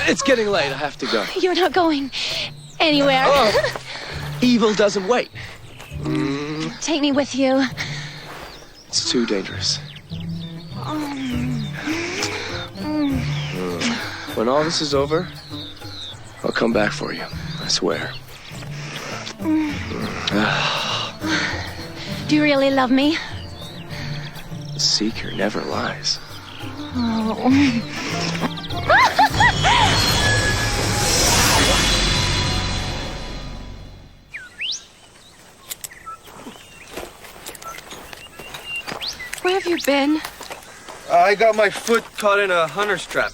It's getting late. I have to go. You're not going anywhere. Oh. Evil doesn't wait. Take me with you. It's too dangerous. When all this is over, I'll come back for you. I swear. Do you really love me? The Seeker never lies. Where have you been? I got my foot caught in a hunter's trap.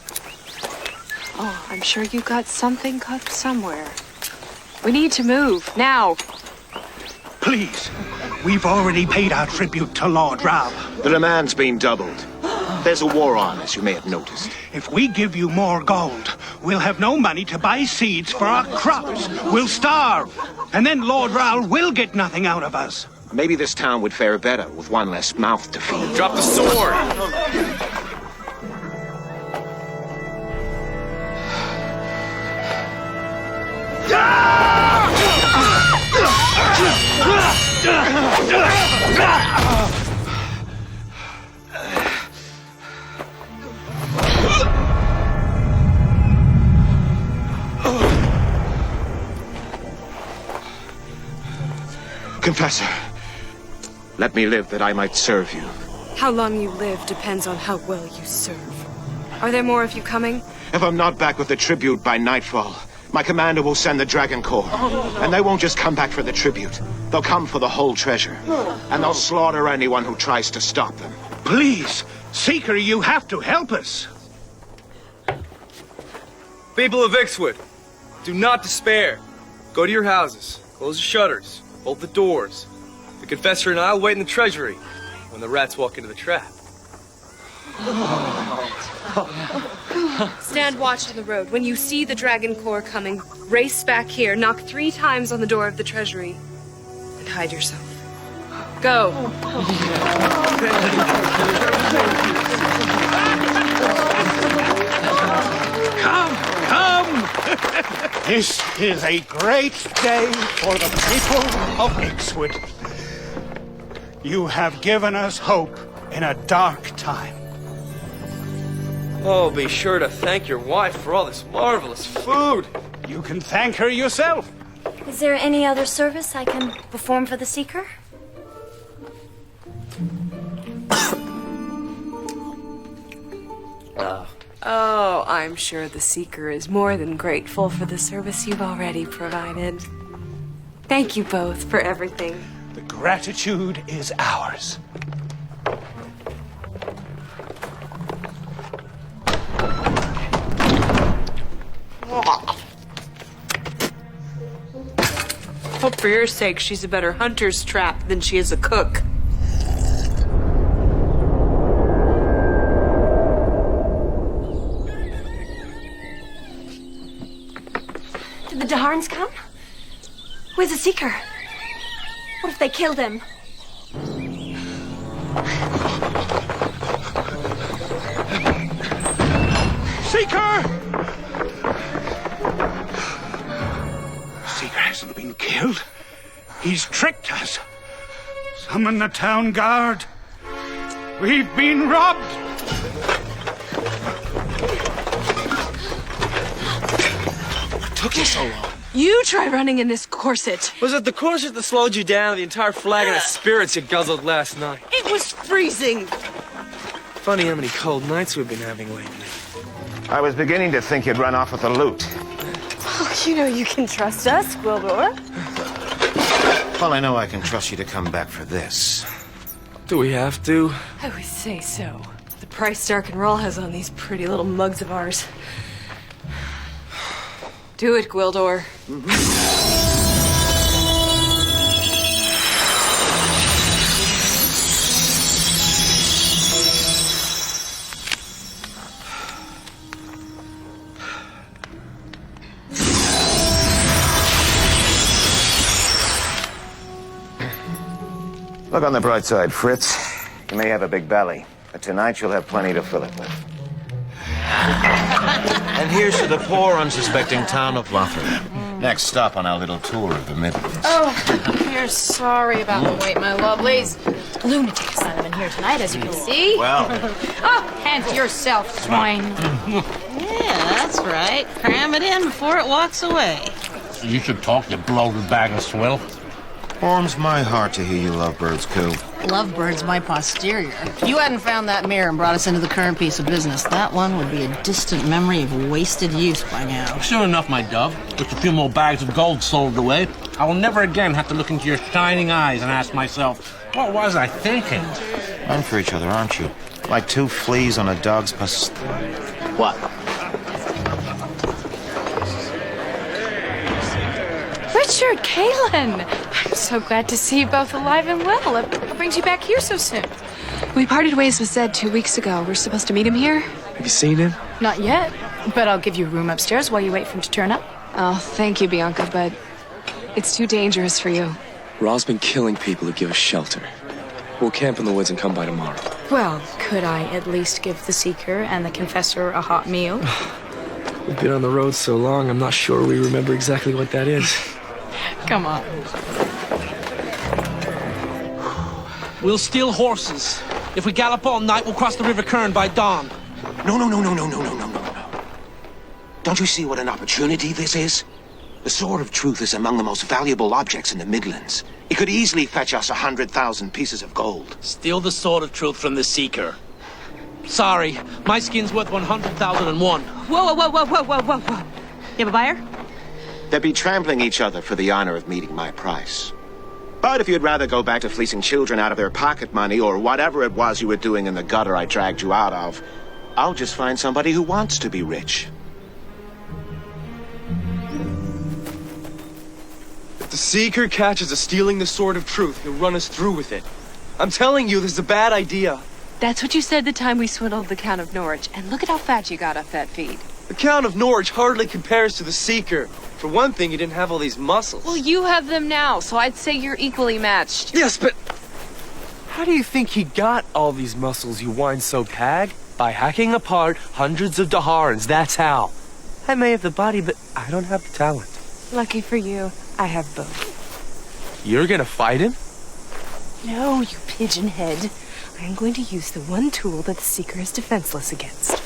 Oh, I'm sure you got something caught somewhere. We need to move, now. Please, we've already paid our tribute to Lord Rab. The demand's been doubled. There's a war on, as you may have noticed. If we give you more gold, we'll have no money to buy seeds for our crops. We'll starve. And then Lord Ral will get nothing out of us. Maybe this town would fare better with one less mouth to feed. Drop the sword! Confessor, let me live that I might serve you. How long you live depends on how well you serve. Are there more of you coming? If I'm not back with the tribute by nightfall, my commander will send the Dragon Corps. And they won't just come back for the tribute. They'll come for the whole treasure. And they'll slaughter anyone who tries to stop them. Please, Seeker, you have to help us. People of Ixwood, do not despair. Go to your houses, close the shutters, bolt the doors. The Confessor and I will wait in the treasury when the rats walk into the trap. Stand watch on the road. When you see the Dragon Corps coming, race back here, knock 3 times on the door of the treasury, and hide yourself. Go. Come! This is a great day for the people of Ixwood. You have given us hope in a dark time. Oh, be sure to thank your wife for all this marvelous food. You can thank her yourself. Is there any other service I can perform for the Seeker? Oh, I'm sure the Seeker is more than grateful for the service you've already provided. Thank you both for everything. The gratitude is ours. Hope for your sake she's a better hunter's trap than she is a cook. Did the Daharns come? Where's the Seeker? What if they killed him? Seeker! Seeker hasn't been killed. He's tricked us. Summon the town guard. We've been robbed. What took you so long? You try running in this corset. Was it the corset that slowed you down, or the entire flagon of spirits you guzzled last night? It was freezing. Funny how many cold nights we've been having lately. I was beginning to think you'd run off with the loot. Oh, you know you can trust us, Gwildor. Well, I know I can trust you to come back for this. Do we have to? I would say so. The price Stark and Rawl has on these pretty little mugs of ours. Do it, Gwildor. Look on the bright side, Fritz. You may have a big belly, but tonight you'll have plenty to fill it with. And here's to the poor, unsuspecting town of Lothar. Next stop on our little tour of the Midlands. Oh, we're sorry about the wait, my lovelies. Lunatic asylum in here tonight, as you can see. Well, Oh, hand yourself, swine. Yeah, that's right. Cram it in before it walks away. You should talk, you bloated bag of swill. warms my heart to hear you lovebirds coo. Lovebirds my posterior. If you hadn't found that mirror and brought us into the current piece of business, that one would be a distant memory of wasted youth by now. Soon enough, my dove. With a few more bags of gold sold away, I will never again have to look into your shining eyes and ask myself, what was I thinking? Run for each other, aren't you? Like two fleas on a dog's What? Richard, Kaylin! I'm so glad to see you both alive and well. What brings you back here so soon? We parted ways with Zed 2 weeks ago. We're supposed to meet him here? Have you seen him? Not yet, but I'll give you a room upstairs while you wait for him to turn up. Oh, thank you, Bianca, but it's too dangerous for you. Ra's been killing people to give us shelter. We'll camp in the woods and come by tomorrow. Well, could I at least give the Seeker and the Confessor a hot meal? We've been on the road so long, I'm not sure we remember exactly what that is. Come on. We'll steal horses. If we gallop all night, we'll cross the River Kern by dawn. No. Don't you see what an opportunity this is? The Sword of Truth is among the most valuable objects in the Midlands. It could easily fetch us 100,000 pieces of gold. Steal the Sword of Truth from the Seeker. Sorry, my skin's worth 100,001. Whoa. You have a buyer? They'd be trampling each other for the honor of meeting my price. But if you'd rather go back to fleecing children out of their pocket money or whatever it was you were doing in the gutter I dragged you out of, I'll just find somebody who wants to be rich. If the Seeker catches us stealing the Sword of Truth, he'll run us through with it. I'm telling you, this is a bad idea. That's what you said the time we swindled the Count of Norwich, and look at how fat you got off that feed. The Count of Norwich hardly compares to the Seeker. For one thing, he didn't have all these muscles. Well, you have them now, so I'd say you're equally matched. Yes, but how do you think he got all these muscles, you wine-soaked hag? By hacking apart hundreds of Daharans, that's how. I may have the body, but I don't have the talent. Lucky for you, I have both. You're gonna fight him? No, you pigeon head. I'm going to use the one tool that the Seeker is defenseless against.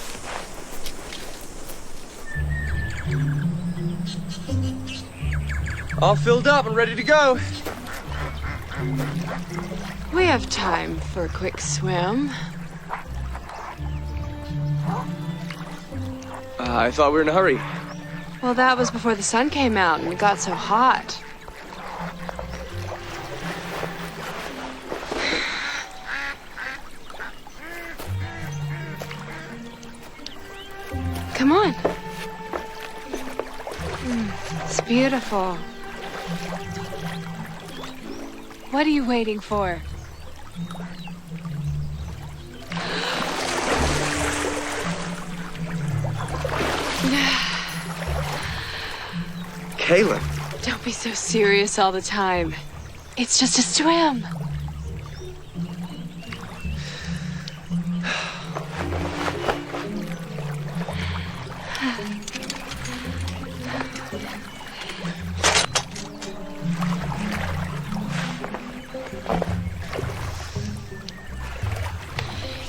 All filled up and ready to go. We have time for a quick swim. I thought we were in a hurry. Well, that was before the sun came out and it got so hot. Come on. It's beautiful. What are you waiting for? Kaylin. Don't be so serious all the time. It's just a swim.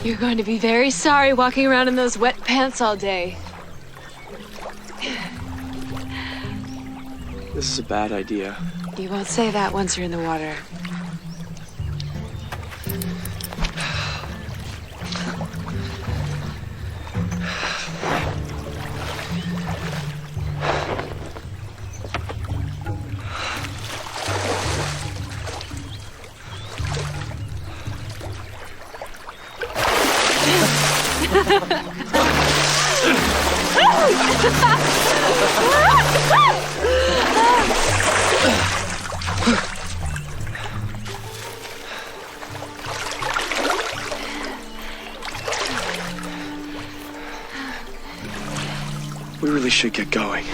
You're going to be very sorry walking around in those wet pants all day. This is a bad idea. You won't say that once you're in the water. We really should get going.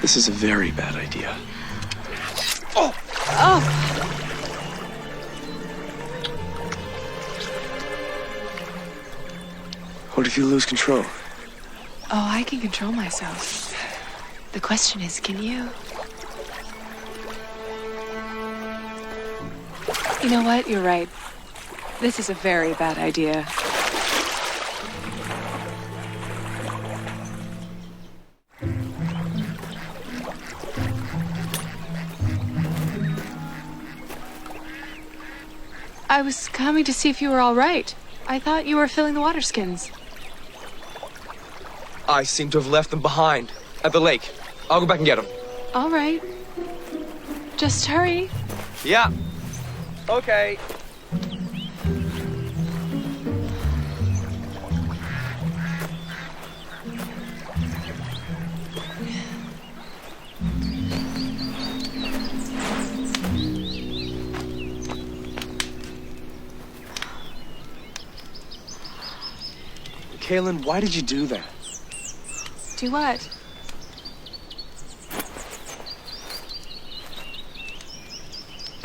This is a very bad idea. Oh! Oh. What if you lose control? Oh, I can control myself. The question is, can you? You know what? You're right. This is a very bad idea. I was coming to see if you were all right. I thought you were filling the water skins. I seem to have left them behind at the lake. I'll go back and get them. All right. Just hurry. Yeah. Okay. Kaylin, why did you do that? Do what?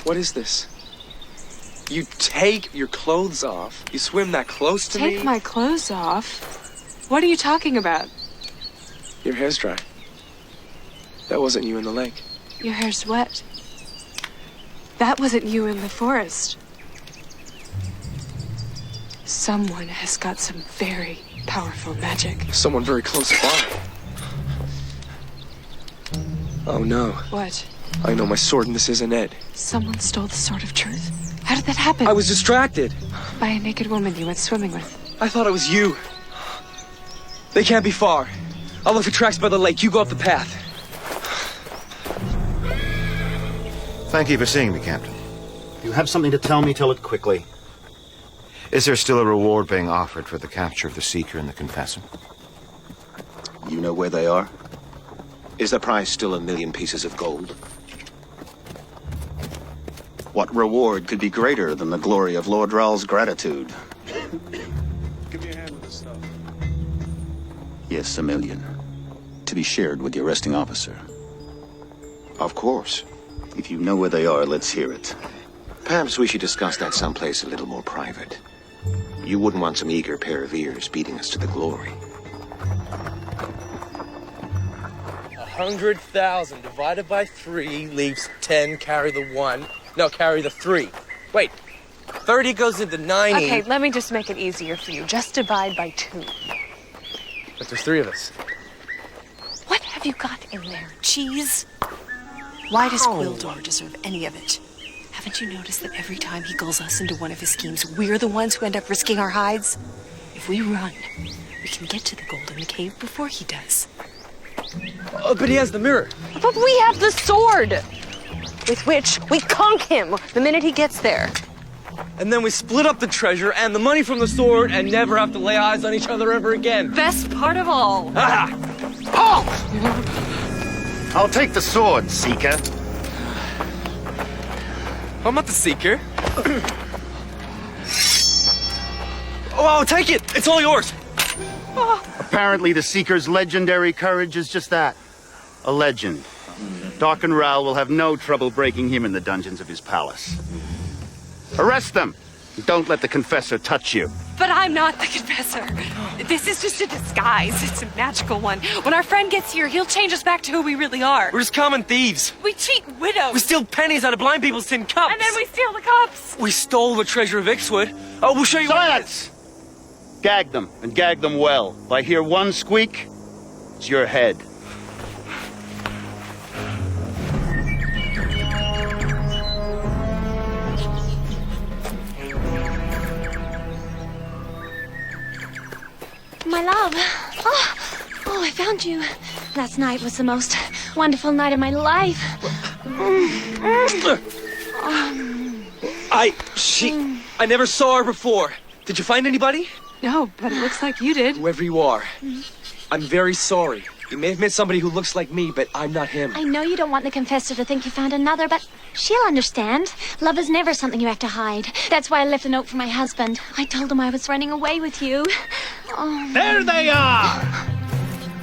What is this? You take your clothes off. You swim that close to me. Take my clothes off? What are you talking about? Your hair's dry. That wasn't you in the lake. Your hair's wet. That wasn't you in the forest. Someone has got some very powerful magic. Someone very close by. Oh no. What? I know my sword and this isn't it. Someone stole the Sword of Truth. How did that happen? I was distracted. By a naked woman you went swimming with. I thought it was you. They can't be far. I'll look for tracks by the lake. You go up the path. Thank you for seeing me, Captain. If you have something to tell me, tell it quickly. Is there still a reward being offered for the capture of the Seeker and the Confessor? You know where they are? Is the price still 1,000,000 pieces of gold? What reward could be greater than the glory of Lord Ral's gratitude? Give me a hand with this stuff. Yes, 1,000,000. To be shared with the arresting officer. Of course. If you know where they are, let's hear it. Perhaps we should discuss that someplace a little more private. You wouldn't want some eager pair of ears beating us to the glory. 100,000 divided by 3 leaves 10. Carry the 1. No, carry the 3. Wait. 30 goes into 90. Okay, let me just make it easier for you. Just divide by 2. But there's 3 of us. What have you got in there? Cheese? Why does Gwildor deserve any of it? Haven't you noticed that every time he gulls us into one of his schemes, we're the ones who end up risking our hides? If we run, we can get to the gold in the cave before he does. But he has the mirror. But we have the sword! With which we conk him the minute he gets there. And then we split up the treasure and the money from the sword and never have to lay eyes on each other ever again. Best part of all. Ah! Oh! I'll take the sword, Seeker. I'm not the Seeker. Oh, I'll take it. It's all yours. Apparently the Seeker's legendary courage is just that. A legend. Doc and Ral will have no trouble breaking him in the dungeons of his palace. Arrest them! Don't let the Confessor touch you. But I'm not the Confessor. This is just a disguise. It's a magical one. When our friend gets here, he'll change us back to who we really are. We're just common thieves. We cheat widows. We steal pennies out of blind people's tin cups. And then we steal the cups. We stole the treasure of Ixwood. Oh, we'll show you. Silence! Gag them, and gag them well. If I hear one squeak, it's your head. My love. Oh, I found you. Last night was the most wonderful night of my life. I never saw her before. Did you find anybody? No, but it looks like you did. Whoever you are, I'm very sorry. You may have met somebody who looks like me, but I'm not him. I know you don't want the Confessor to think you found another, but she'll understand. Love is never something you have to hide. That's why I left a note for my husband. I told him I was running away with you. Oh. There they are!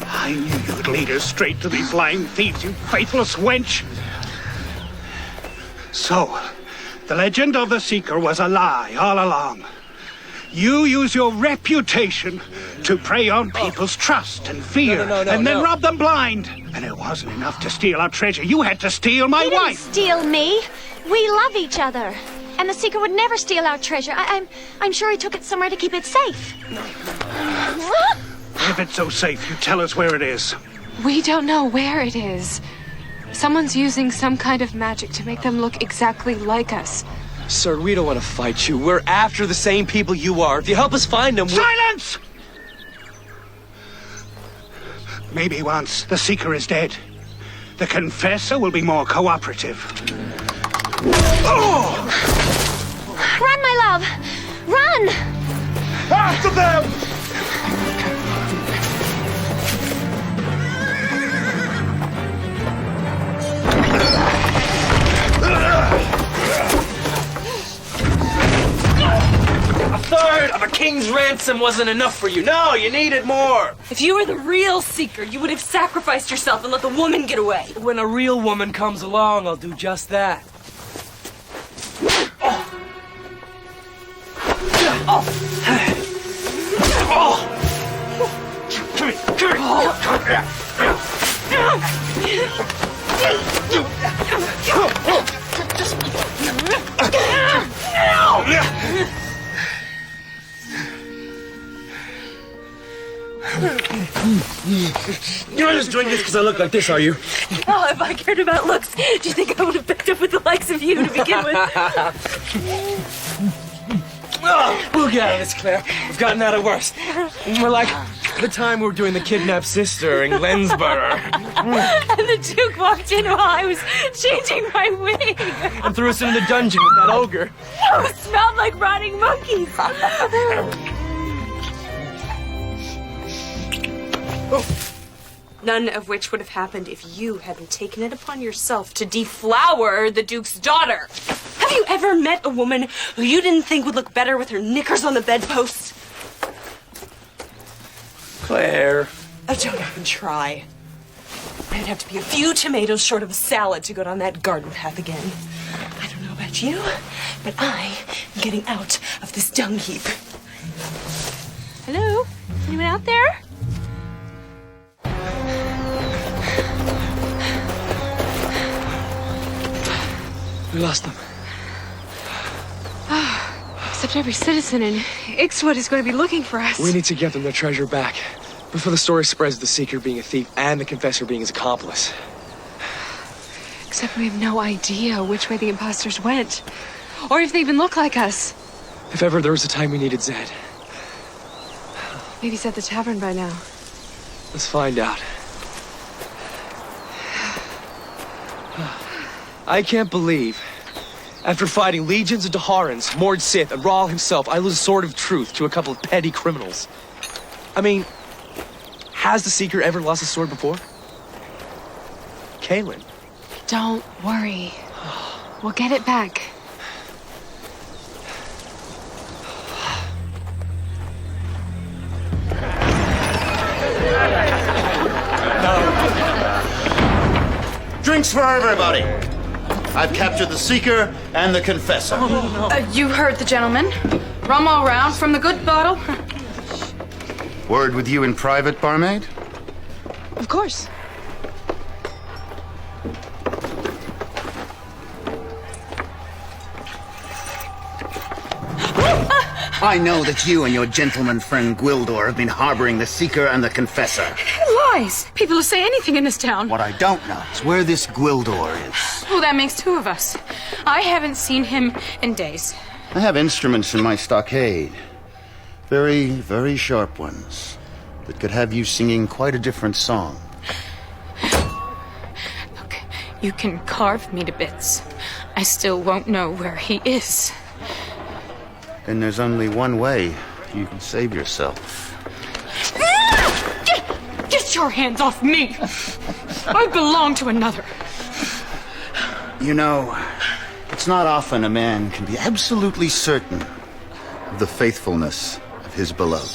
I knew you'd lead us straight to these lying thieves, you faithless wench. So, the legend of the Seeker was a lie all along. You use your reputation to prey on people's trust and fear, and then rob them blind. And it wasn't enough to steal our treasure. You had to steal my He didn't wife. steal me. We love each other. And the Seeker would never steal our treasure. I'm sure he took it somewhere to keep it safe. If it's so safe, you tell us where it is. We don't know where it is. Someone's using some kind of magic to make them look exactly like us. Sir, we don't want to fight you. We're after the same people you are. If you help us find them, Silence! Maybe once the Seeker is dead, the Confessor will be more cooperative. Oh! Run, my love! Run! After them! a third of a king's ransom wasn't enough for you. No, you needed more. If you were the real Seeker, you would have sacrificed yourself and let the woman get away. When a real woman comes along, I'll do just that. Come here. You're not just doing this because I look like this, are you? Oh, if I cared about looks, do you think I would have picked up with the likes of you to begin with? Oh, we'll get out of this, Claire. We've gotten out of worse. We're like the time we were doing the kidnapped sister in Glensborough. And the Duke walked in while I was changing my wig. And threw us into the dungeon with that ogre. Oh, it smelled like rotting monkeys. None of which would have happened if you hadn't taken it upon yourself to deflower the Duke's daughter. Have you ever met a woman who you didn't think would look better with her knickers on the bedpost? Claire. Oh, don't even try. I'd have to be a few tomatoes short of a salad to go down that garden path again. I don't know about you, but I am getting out of this dung heap. Hello? Anyone out there? We lost them. Except every citizen in Ixwood is going to be looking for us. We need to get them their treasure back before the story spreads of the Seeker being a thief and the Confessor being his accomplice. Except we have no idea which way the imposters went. Or if they even look like us. If ever there was a time we needed Zed. Maybe he's at the tavern by now. Let's find out. I can't believe, after fighting legions of Daharans, Mord Sith, and Rahl himself, I lose a sword of truth to a couple of petty criminals. I mean, has the Seeker ever lost a sword before? Kaylin. Don't worry. We'll get it back. Drinks for everybody. I've captured the Seeker and the Confessor. You heard the gentleman. Rum all round from the good bottle. Word with you in private, barmaid? Of course. I know that you and your gentleman friend Gwildor have been harboring the Seeker and the Confessor. Lies. People will say anything in this town. What I don't know is where this Gwildor is. Oh, that makes two of us. I haven't seen him in days. I have instruments in my stockade. Very, very sharp ones. That could have you singing quite a different song. Look, you can carve me to bits. I still won't know where he is. And there's only one way you can save yourself. Get your hands off me! I belong to another. You know, it's not often a man can be absolutely certain of the faithfulness of his beloved.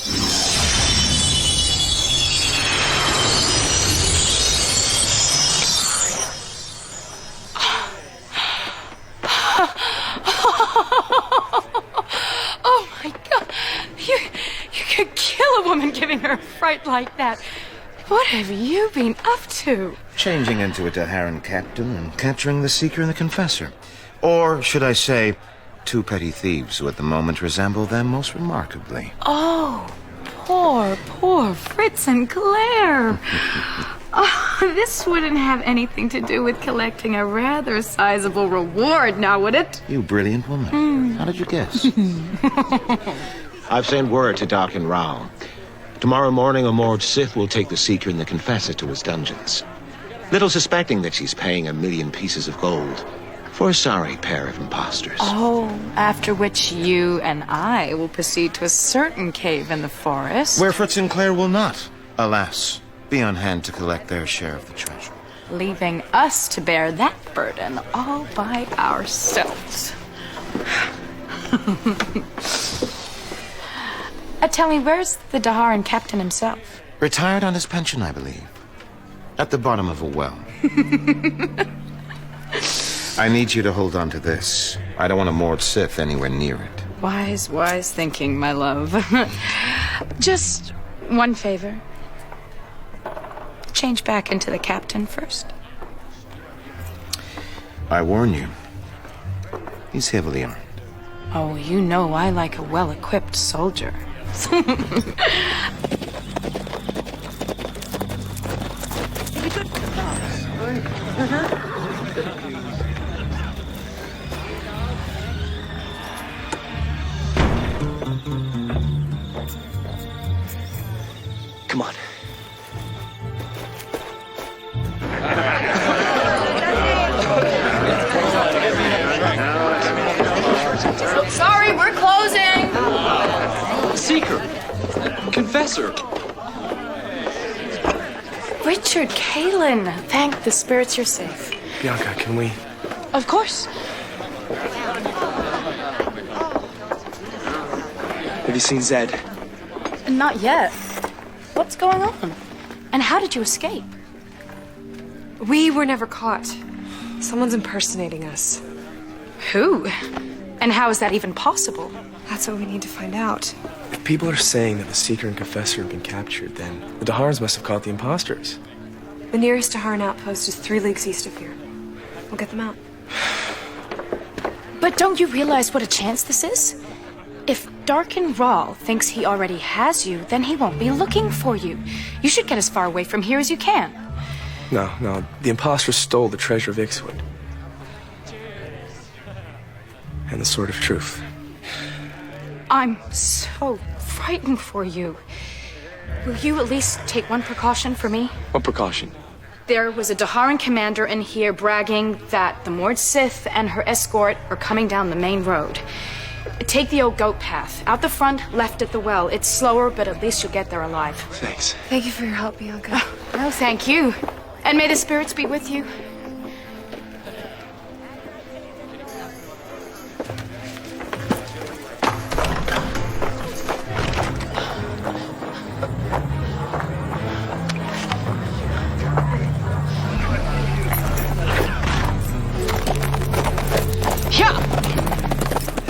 like that. What have you been up to? Changing into a Daharan captain and capturing the Seeker and the Confessor. Or, should I say, two petty thieves who at the moment resemble them most remarkably. Oh, poor Fritz and Claire. Oh, this wouldn't have anything to do with collecting a rather sizable reward, now would it? You brilliant woman. How did you guess? I've sent word to Doc and Raoul. Tomorrow morning, a Mord Sith will take the Seeker and the Confessor to his dungeons. Little suspecting that she's paying 1,000,000 pieces of gold for a sorry pair of imposters. Oh, after which you and I will proceed to a certain cave in the forest. Where Fritz and Claire will not, alas, be on hand to collect their share of the treasure. Leaving us to bear that burden all by ourselves. Tell me, where's the Daharan captain himself? Retired on his pension, I believe. At the bottom of a well. I need you to hold on to this. I don't want a Mord Sith anywhere near it. Wise thinking, my love. Just one favor. Change back into the captain first. I warn you, he's heavily armed. Oh, you know I like a well-equipped soldier. Come on. Sorry, we're closing. Seeker! Confessor! Richard, Kaylin, thank the spirits you're safe. Bianca, can we... Of course. Have you seen Zed? Not yet. What's going on? And how did you escape? We were never caught. Someone's impersonating us. Who? And how is that even possible? That's what we need to find out. If people are saying that the Seeker and Confessor have been captured, then the Daharans must have caught the imposters. The nearest Daharan outpost is 3 leagues east of here. We'll get them out. But don't you realize what a chance this is? If Darkin Rahl thinks he already has you, then he won't be looking for you. You should get as far away from here as you can. No, the imposters stole the treasure of Ixwood. And the Sword of Truth. I'm so frightened for you. Will you at least take one precaution for me? What precaution? There was a Daharan commander in here bragging that the Mord Sith and her escort are coming down the main road. Take the old goat path. Out the front, left at the well. It's slower, but at least you'll get there alive. Thanks. Thank you for your help, Bianca. No, thank you. And may the spirits be with you.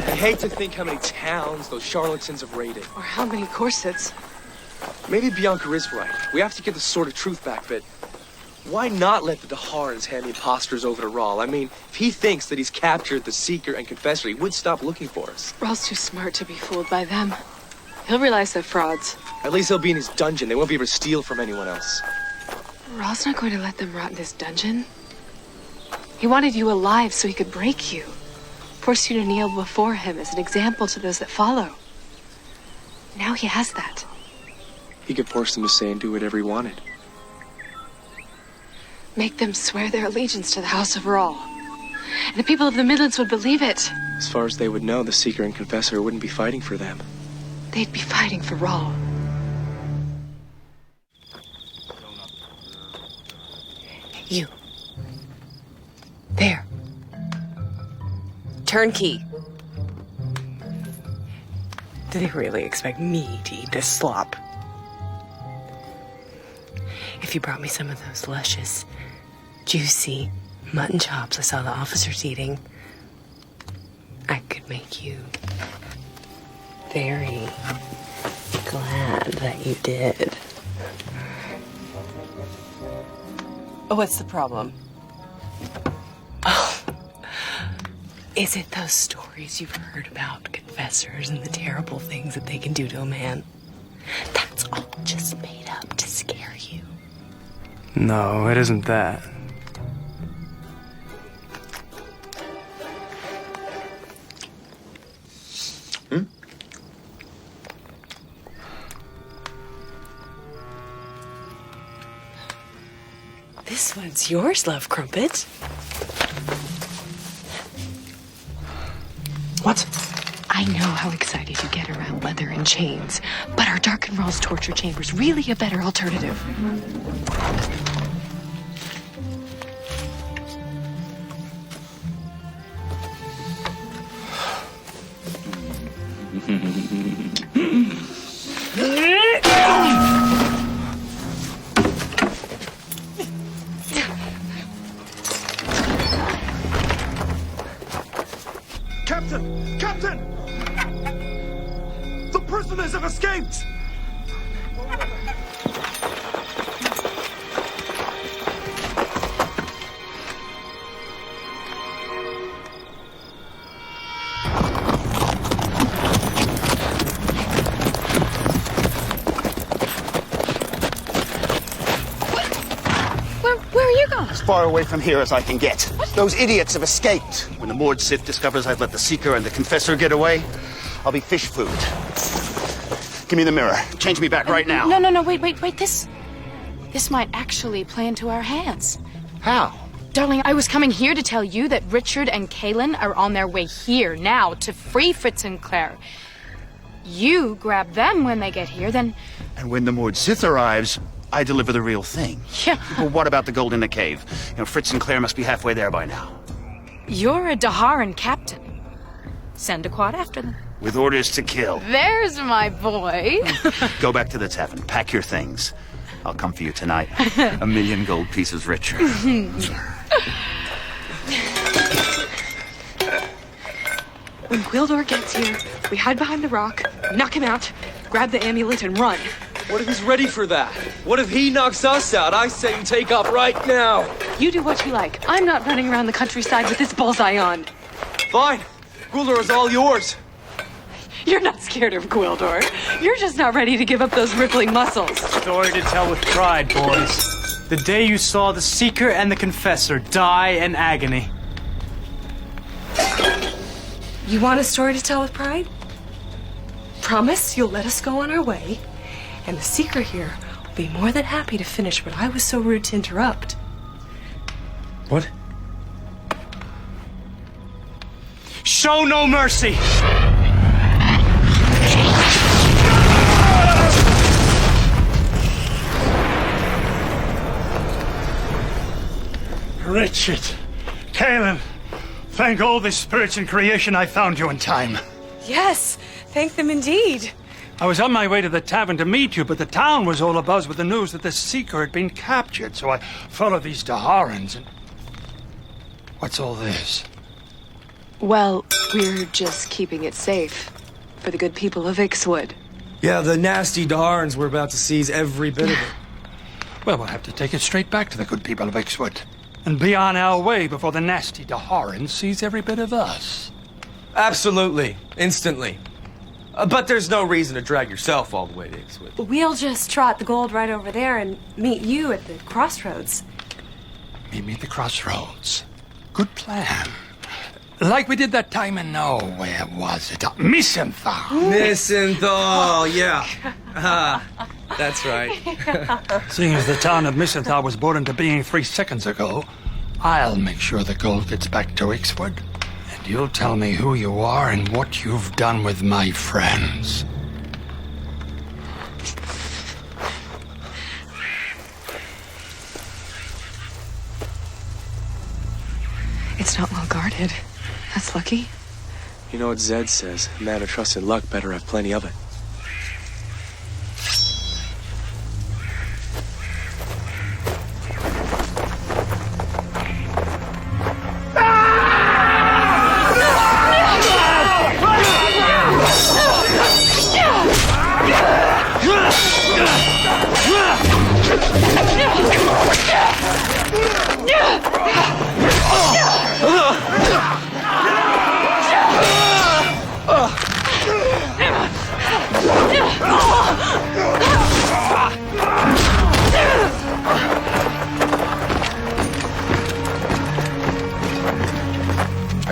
I hate to think how many towns those charlatans have raided. Or how many corsets. Maybe Bianca is right. We have to get the Sword of Truth back, but why not let the Daharans hand the imposters over to Rahl? I mean, if he thinks that he's captured the Seeker and Confessor, he would stop looking for us. Rahl's too smart to be fooled by them. He'll realize they're frauds. At least he'll be in his dungeon. They won't be able to steal from anyone else. Rahl's not going to let them rot in his dungeon. He wanted you alive so he could break you. Force you to kneel before him as an example to those that follow. Now he has that. He could force them to say and do whatever he wanted. Make them swear their allegiance to the House of Rahl. And the people of the Midlands would believe it. As far as they would know, the Seeker and Confessor wouldn't be fighting for them. They'd be fighting for Rahl. You. There. Turnkey. Do they really expect me to eat this slop? If you brought me some of those luscious, juicy mutton chops I saw the officers eating, I could make you very glad that you did. What's the problem? Oh, is it those stories you've heard about confessors and the terrible things that they can do to a man? That's all just made up to scare you. No, it isn't that. This one's yours, Love Crumpet. What? I know how excited you get around leather and chains, but are Dark and Raw's torture chambers really a better alternative? Captain! Captain! The prisoners have escaped! Where are you going? As far away from here as I can get. Those idiots have escaped. When the Mord Sith discovers I've let the Seeker and the Confessor get away, I'll be fish food. Give me the mirror. Change me back right now. No, wait. This might actually play into our hands. How? Darling, I was coming here to tell you that Richard and Kaylin are on their way here now to free Fritz and Claire. You grab them when they get here, then... And when the Mord Sith arrives, I deliver the real thing. Yeah. Well, what about the gold in the cave? You know, Fritz and Claire must be halfway there by now. You're a Daharan captain. Send a quad after them. With orders to kill. There's my boy. Go back to the tavern. Pack your things. I'll come for you tonight. 1,000,000 gold pieces richer. When Gwildor gets here, we hide behind the rock, knock him out, grab the amulet, and run. What if he's ready for that? What if he knocks us out? I say you take off right now. You do what you like. I'm not running around the countryside with this bullseye on. Fine. Gwildor is all yours. You're not scared of Gwildor. You're just not ready to give up those rippling muscles. Story to tell with pride, boys. The day you saw the Seeker and the Confessor die in agony. You want a story to tell with pride? Promise you'll let us go on our way, and the Seeker here will be more than happy to finish what I was so rude to interrupt. What? Show no mercy! Richard, Kaylin, thank all the spirits in creation I found you in time. Yes, thank them indeed. I was on my way to the tavern to meet you, but the town was all abuzz with the news that the Seeker had been captured, so I followed these Daharans and... What's all this? Well, we're just keeping it safe for the good people of Ixwood. Yeah, the nasty Daharans were about to seize every bit of it. Well, we'll have to take it straight back to the good people of Ixwood and be on our way before the nasty Daharan sees every bit of us. Absolutely. Instantly. But there's no reason to drag yourself all the way to Ixwood. We'll just trot the gold right over there and meet you at the crossroads. Meet me at the crossroads. Good plan. Like we did that time in, where was it? Missenthal. Missenthal, yeah. That's right. Seeing as the town of Missenthal was born into being 3 seconds ago, I'll make sure the gold gets back to Ixwood. And you'll tell me who you are and what you've done with my friends. It's not well guarded. That's lucky. You know what Zed says? A man who trusts in luck better have plenty of it.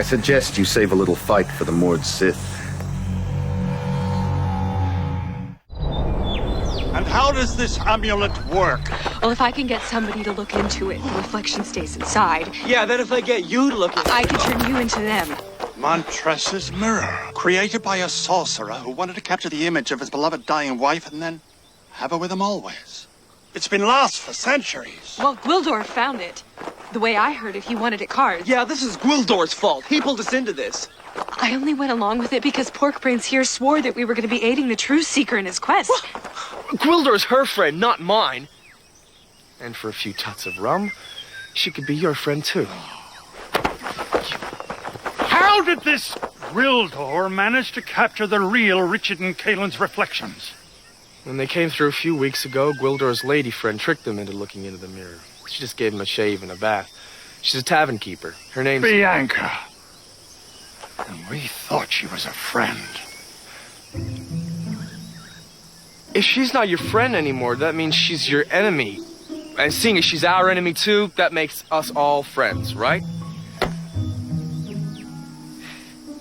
I suggest you save a little fight for the Mord Sith. And how does this amulet work? Well, if I can get somebody to look into it, the reflection stays inside. Yeah, then if I get you to look I can turn you into them. Montress's mirror, created by a sorcerer who wanted to capture the image of his beloved dying wife and then have her with him always. It's been lost for centuries. Well, Gwildor found it. The way I heard it, he wanted it carved. Yeah, this is Gwildor's fault. He pulled us into this. I only went along with it because Porkbrains here swore that we were going to be aiding the true Seeker in his quest. Gwildor's her friend, not mine. And for a few tots of rum, she could be your friend too. How did this Gwildor manage to capture the real Richard and Kaelin's reflections? When they came through a few weeks ago, Gwildor's lady friend tricked them into looking into the mirror. She just gave him a shave and a bath. She's a tavern keeper. Her name's... Bianca. And we thought she was a friend. If she's not your friend anymore, that means she's your enemy. And seeing as she's our enemy too, that makes us all friends, right?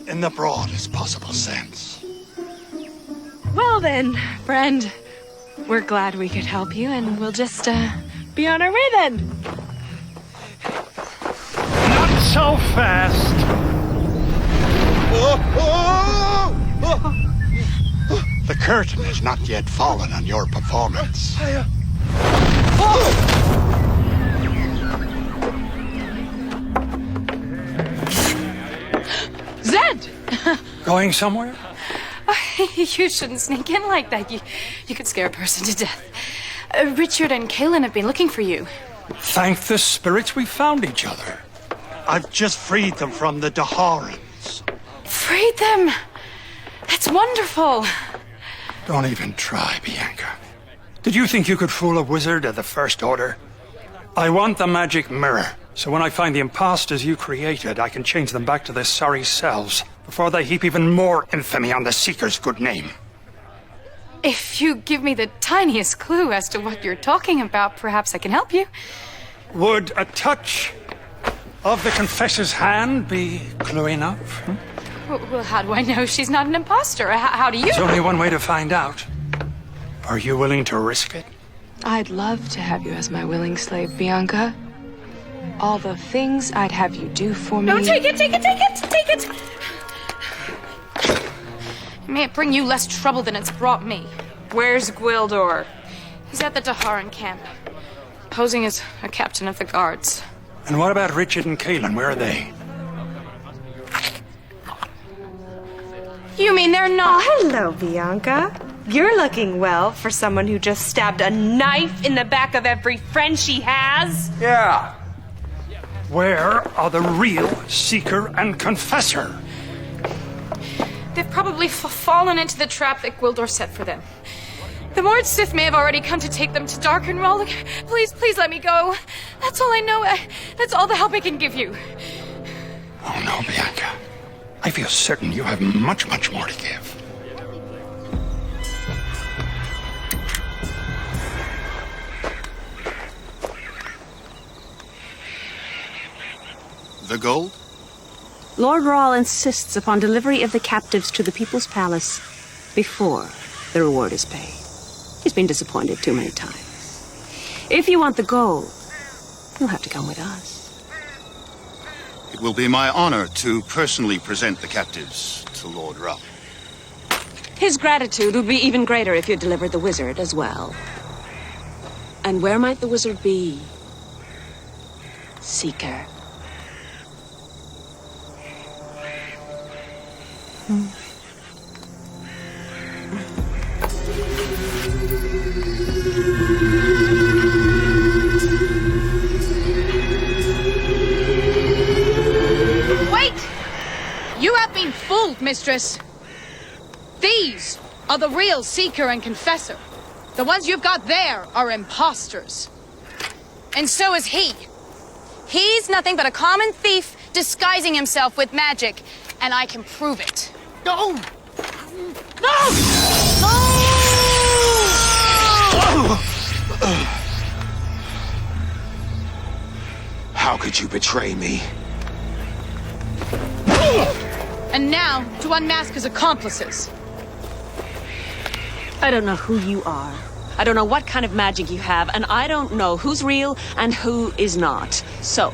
In the broadest possible sense. Well then, friend, we're glad we could help you, and we'll just, be on our way then. Not so fast. The curtain has not yet fallen on your performance. Zed! Going somewhere? You shouldn't sneak in like that. You could scare a person to death. Richard and Kaelin have been looking for you. Thank the spirits we found each other. I've just freed them from the Daharans. Freed them? That's wonderful. Don't even try, Bianca. Did you think you could fool a wizard of the First Order? I want the magic mirror, so when I find the imposters you created, I can change them back to their sorry selves before they heap even more infamy on the Seeker's good name. If you give me the tiniest clue as to what you're talking about, perhaps I can help you. Would a touch of the Confessor's hand be clue enough? Well, how do I know she's not an imposter? How do you... There's only one way to find out. Are you willing to risk it? I'd love to have you as my willing slave, Bianca. All the things I'd have you do for me. No, take it! May it bring you less trouble than it's brought me. Where's Gwildor? He's at the Daharan camp, posing as a captain of the guards. And what about Richard and Kaelin? Where are they? You mean they're not? Oh, hello, Bianca. You're looking well for someone who just stabbed a knife in the back of every friend she has. Yeah. Where are the real Seeker and Confessor? They've probably fallen into the trap that Gwildor set for them. The Mord Sith may have already come to take them to Darkenrol. Please let me go. That's all I know. That's all the help I can give you. Oh, no, Bianca. I feel certain you have much more to give. The gold? Lord Rahl insists upon delivery of the captives to the People's Palace before the reward is paid. He's been disappointed too many times. If you want the gold, you'll have to come with us. It will be my honor to personally present the captives to Lord Rahl. His gratitude would be even greater if you delivered the wizard as well. And where might the wizard be? Seeker. Wait! You have been fooled, mistress. These are the real Seeker and Confessor. The ones you've got there are imposters. And so is he. He's nothing but a common thief disguising himself with magic, and I can prove it. No! How could you betray me? And now, to unmask his accomplices. I don't know who you are. I don't know what kind of magic you have, and I don't know who's real and who is not. So,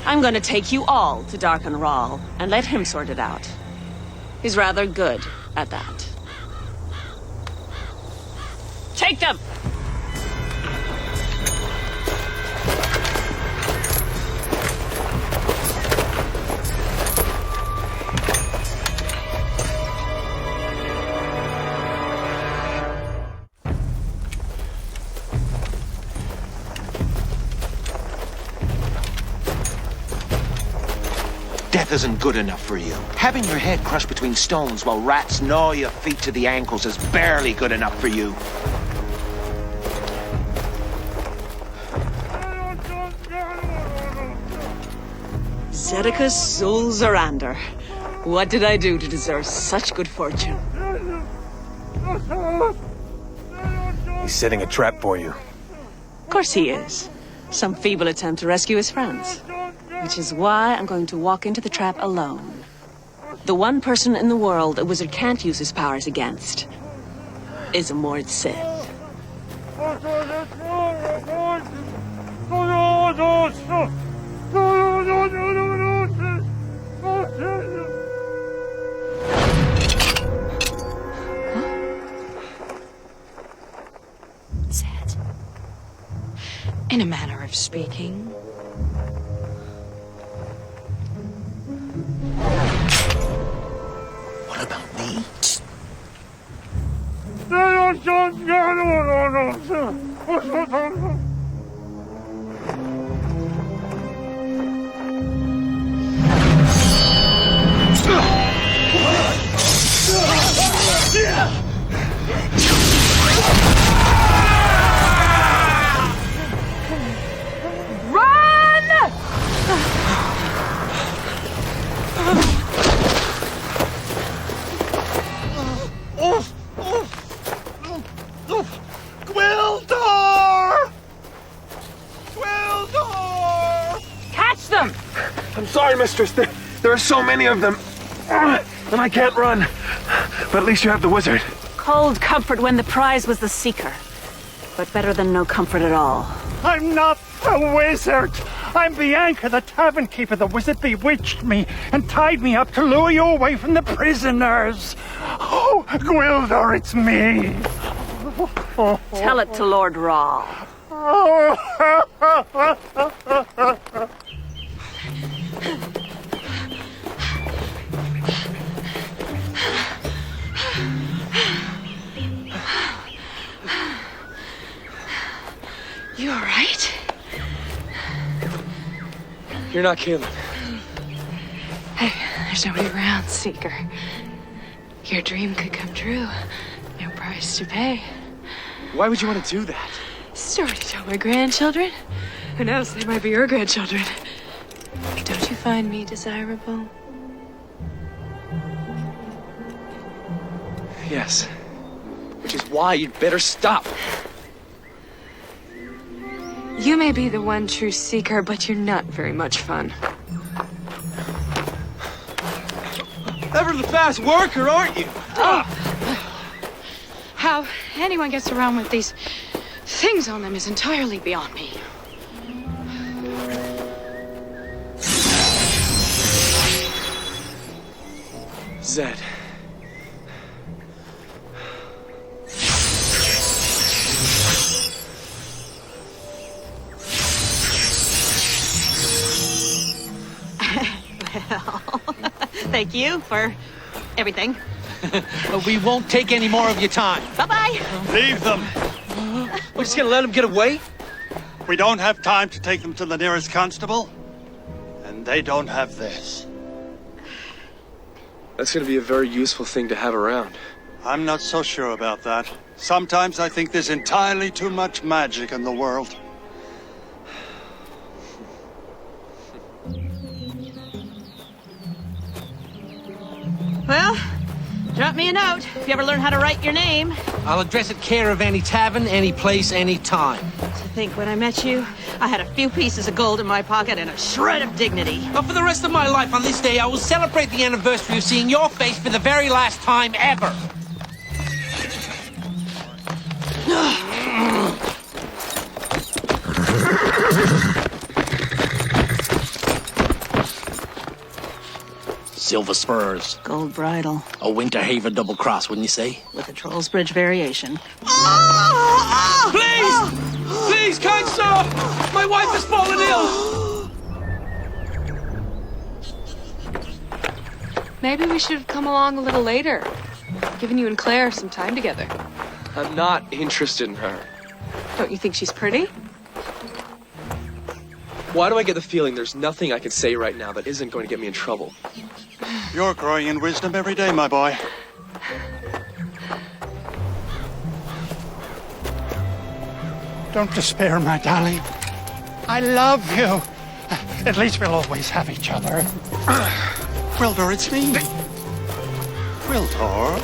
I'm going to take you all to Darken Rahl and let him sort it out. He's rather good at that. Take them! Death isn't good enough for you. Having your head crushed between stones while rats gnaw your feet to the ankles is barely good enough for you. Zedicus Zulzarander. What did I do to deserve such good fortune? He's setting a trap for you. Of course he is. Some feeble attempt to rescue his friends. Which is why I'm going to walk into the trap alone. The one person in the world a wizard can't use his powers against is a Mord Sith. Zed. In a manner of speaking. What about me? Gwildor! Gwildor! Catch them! I'm sorry, mistress. There are so many of them. And I can't run. But at least you have the wizard. Cold comfort when the prize was the seeker. But better than no comfort at all. I'm not the wizard. I'm Bianca, the tavern keeper. The wizard bewitched me and tied me up to lure you away from the prisoners. Oh, Gwildor, it's me. Tell it to Lord Rahl. You all right? You're not Kaelin. Hey, there's nobody around, Seeker. Your dream could come true. No price to pay. Why would you want to do that? Story to tell my grandchildren. Who knows, they might be your grandchildren. Don't you find me desirable? Yes. Which is why you'd better stop. You may be the one true seeker, but you're not very much fun. Ever the fast worker, aren't you? Oh. How anyone gets around with these things on them is entirely beyond me. Zed. Thank you for everything. We won't take any more of your time. Bye-bye. Leave them. We're just gonna let him get away? We don't have time to take them to the nearest constable, and they don't have this. That's gonna be a very useful thing to have around. I'm not so sure about that. Sometimes I think there's entirely too much magic in the world. Well, drop me a note if you ever learn how to write your name. I'll address it care of any tavern, any place, any time. think when I met you, I had a few pieces of gold in my pocket and a shred of dignity. But for the rest of my life on this day, I will celebrate the anniversary of seeing your face for the very last time ever. Silver spurs. Gold bridle. A Winter Haven double cross, wouldn't you say? With a Troll's Bridge variation. Please! Please, kind sir! My wife has fallen ill! Maybe we should have come along a little later. Given you and Claire some time together. I'm not interested in her. Don't you think she's pretty? Why do I get the feeling there's nothing I can say right now that isn't going to get me in trouble? You're growing in wisdom every day, my boy. Don't despair, my darling. I love you. At least we'll always have each other. Gwildor, it's me. Gwildor.